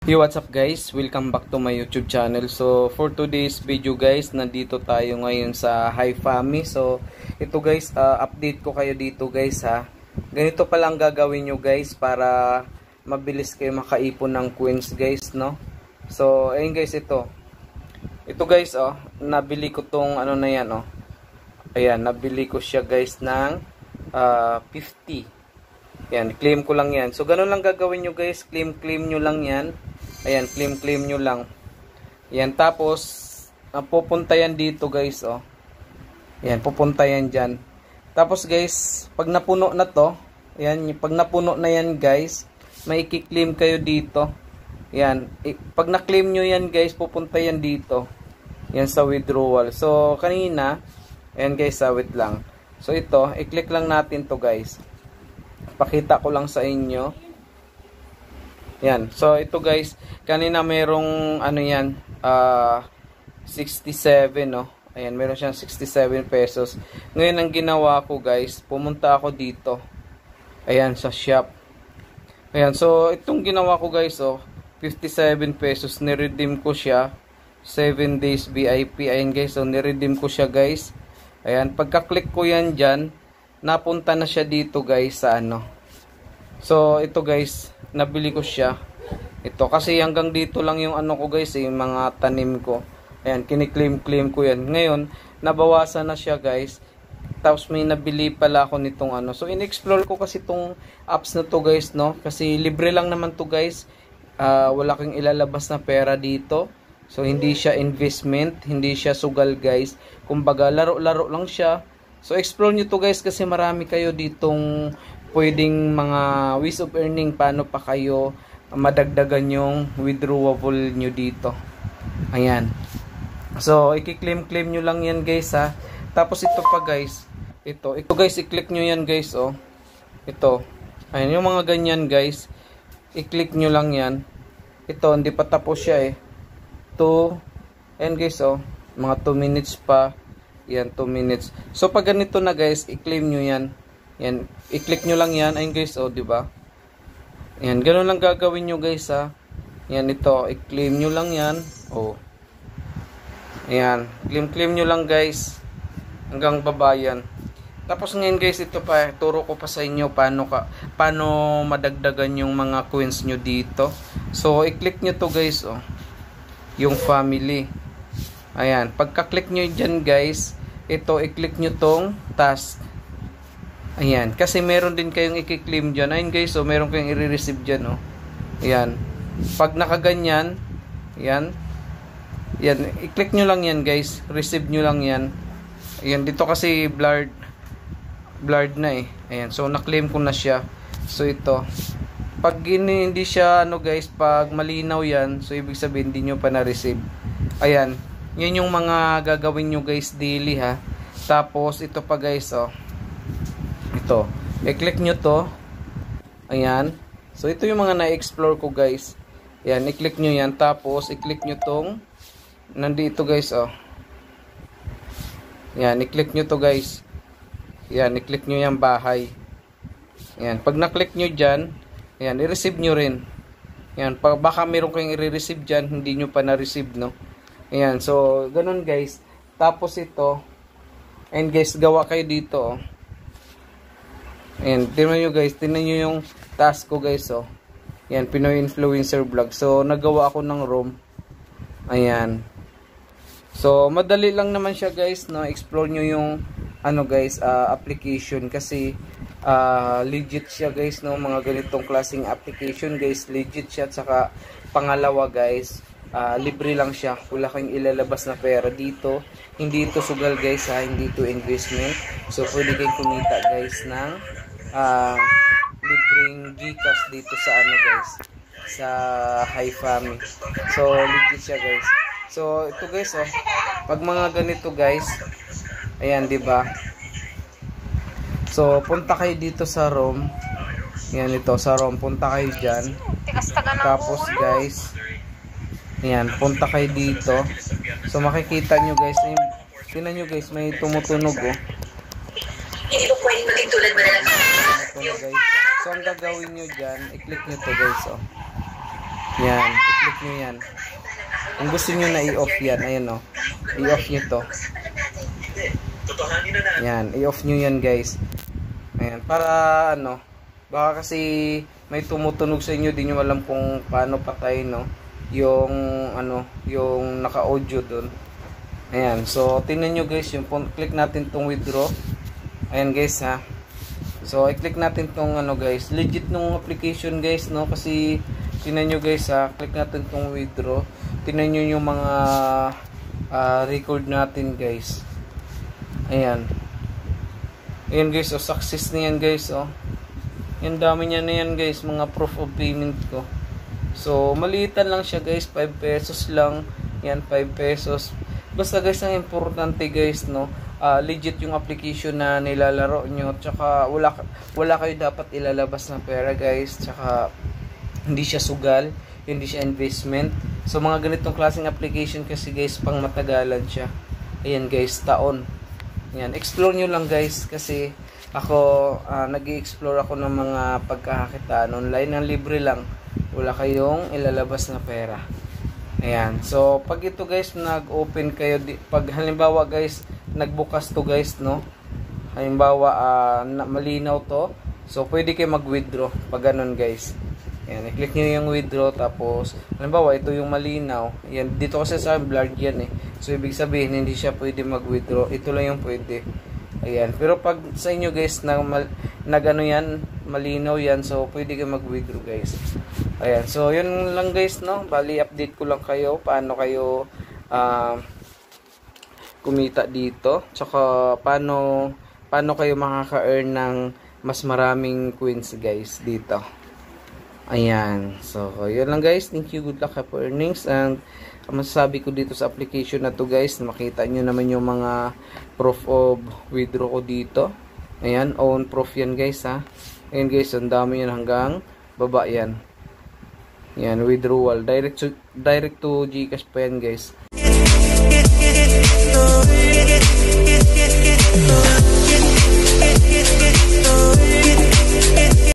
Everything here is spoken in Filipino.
Hey, what's up guys? Welcome back to my YouTube channel. So, for today's video guys, nandito tayo ngayon sa HiFami. So, ito guys, update ko kayo dito guys ha. Ganito pa lang gagawin nyo guys para mabilis kayo makaipon ng coins guys, no? So, ayun guys, ito. Ito guys, nabili ko tong ano na yan, Ayan, nabili ko siya guys ng 50. Yan, claim ko lang yan. So, ganun lang gagawin nyo guys. Claim nyo lang yan. Ayan, claim nyo lang. Yan, tapos, pupunta yan dito guys, Ayan, pupunta yan dyan. Tapos guys, pag napuno na to, ayan, pag napuno na yan guys, may i-claim kayo dito. Yan, pag na-claim nyo yan guys, pupunta yan dito. Yan sa withdrawal. So, kanina, ayan guys, wait lang. So, ito, i-click lang natin to guys. Pakita ko lang sa inyo. Yan. So, ito guys, kanina merong, ano yan, 67, Ayan, meron siyang 67 pesos. Ngayon, ang ginawa ko guys, pumunta ako dito. Ayan, sa shop. Ayan, so, itong ginawa ko guys, 57 pesos. Niredeem ko siya. 7 days VIP. Ayan guys, so, niredeem ko siya guys. Ayan, pagka-click ko yan dyan, napunta na siya dito guys sa ano. So, ito guys, nabili ko siya. Ito, kasi hanggang dito lang yung ano ko guys, yung mga tanim ko. Ayan, kiniklaim ko yan. Ngayon, nabawasan na siya guys. Tapos may nabili pala ako nitong ano. So, in-explore ko kasi itong apps na to guys, no? Kasi libre lang naman to guys. Wala kang ilalabas na pera dito. So, hindi siya investment, hindi siya sugal guys. Kumbaga, laro-laro lang siya. So, explore nyo to guys kasi marami kayo ditong pwedeng mga ways of earning. Paano pa kayo madagdagan yung withdrawable nyo dito. Ayan. So, i-claim nyo lang yan guys ha. Tapos ito pa guys. Ito guys, i-click nyo yan guys Ito. Ayan, yung mga ganyan guys. I-click nyo lang yan. Ito, hindi pa tapos siya 2. Ayan guys mga 2 minutes pa. Yan, 2 minutes. So, pag ganito na guys, i-claim nyo yan. Yan, i-click nyo lang yan. Ayun guys, diba? Yan, ganun lang gagawin nyo guys, ha. Yan, ito, i-claim nyo lang yan. Ayan, claim nyo lang guys. Hanggang baba yan. Tapos ngayon guys, ito pa, turo ko pa sa inyo paano madagdagan yung mga coins nyo dito. So, i-click nyo to guys, yung family. Ayan, pagka-click nyo dyan guys, ito, i-click nyo tong task. Ayan, kasi meron din kayong i-claim dyan. Ayan guys, meron kayong i-receive dyan, Ayan, pag nakaganyan, yan, i-click nyo lang yan guys, receive nyo lang yan. Ayan, dito kasi blurred na Ayan, so na-claim ko na siya. So ito, pag hindi siya, guys, pag malinaw yan, so ibig sabihin, hindi nyo pa na-receive. Ayan, yan yung mga gagawin nyo guys daily ha. Tapos ito pa guys, ito, i-click nyo to. Ayan, so ito yung mga na-explore ko guys. Ayan, i-click nyo yan. Tapos i-click nyo tong nandito guys, Ayan, i-click nyo to guys. Ayan, i-click nyo yung bahay. Ayan, pag na-click nyo dyan, ayan, i-receive nyo rin. Ayan, baka meron kayong i-receive dyan, hindi nyo pa na-receive, no? Ayan, so, ganun guys. Tapos ito, and guys, gawa kayo dito, Ayan, tingnan nyo guys, tingnan nyo yung task ko guys, Ayan, Pinoy Influencer Vlog. So, nagawa ako ng room. Ayan. So, madali lang naman siya guys, no? Explore nyo yung, guys, application. Kasi, legit siya guys, no? Mga ganitong klaseng application guys, legit siya. At saka, pangalawa guys, libre lang siya. Wala kayong ilalabas na pera dito. Hindi ito sugal guys, ha? Hindi ito investment. So, pwede kayong kumita guys ng libreng Gcash dito sa guys, sa HiFami. So, legit siya guys. So, ito guys, pag mga ganito guys, ayan, diba? So, punta kayo dito sa room. Ayan, ito, sa room. Punta kayo dyan. Tapos guys, ayan, punta kayo dito. So, makikita nyo guys, tingnan nyo guys, may tumutunog, Hindi ko pwede maging tulad mo na lang. guys. So, ang gagawin nyo dyan, i-click nyo to guys, Yan, i-click nyo yan. Kung gusto nyo na i-off yan, ayan o. I-off nyo to. Yan, i-off nyo yan guys. Ayan, para ano, baka kasi may tumutunog sa inyo, di nyo alam kung paano patay, no? Yung, ano, yung naka-audio dun. Ayan, so, tingnan nyo guys, yung click natin tong withdraw. Ayan guys ha. So, i-click natin tong ano guys, legit nung application guys, no? Kasi, tingnan nyo guys ha, click natin tong withdraw. Tingnan nyo yung mga record natin guys. Ayan. Ayan guys, oh, success na yan guys, oh. Yan, dami niya na yan guys, mga proof of payment ko. So, maliitan lang siya guys, 5 pesos lang. Yan, 5 pesos. Basta guys, ang importante guys, no, legit yung application na nilalaro nyo. Tsaka, wala kayo dapat ilalabas na pera guys. Tsaka, hindi siya sugal, hindi siya investment. So, mga ganitong klaseng application kasi guys, pang matagalan siya. Ayan guys, taon. Yan, explore nyo lang guys kasi ako nag-i-explore ako ng mga pagkakakitaan online ng libre lang. Wala kayong ilalabas na pera. Ayan. So, pag ito guys, nag-open kayo, pag halimbawa guys, nagbukas to guys, no? Halimbawa, malinaw to. So, pwede kayo mag-withdraw pag ganun guys. Ayan, i-click nyo yung withdraw, tapos, halimbawa, ito yung malinaw. Ayan, dito kasi sa blurred yan eh. So, ibig sabihin, hindi siya pwede mag-withdraw. Ito lang yung pwede. Ayan, pero pag sa inyo guys, nag-ano yan, malinaw yan, so, pwede kayo mag-withdraw guys. Ayan, so, yun lang guys, no? Bali, update ko lang kayo, paano kayo kumita dito. Tsaka, paano kayo makaka-earn ng mas maraming coins guys dito. Ayan. So, yun lang guys. Thank you. Good luck for earnings. And, ang masasabi ko dito sa application na to guys, makita nyo naman yung mga proof of withdraw ko dito. Ayan. Own proof yan guys ha. Ayan guys. Ang dami yan hanggang baba yan. Ayan. Withdrawal. Direct to Gcash pa yan guys.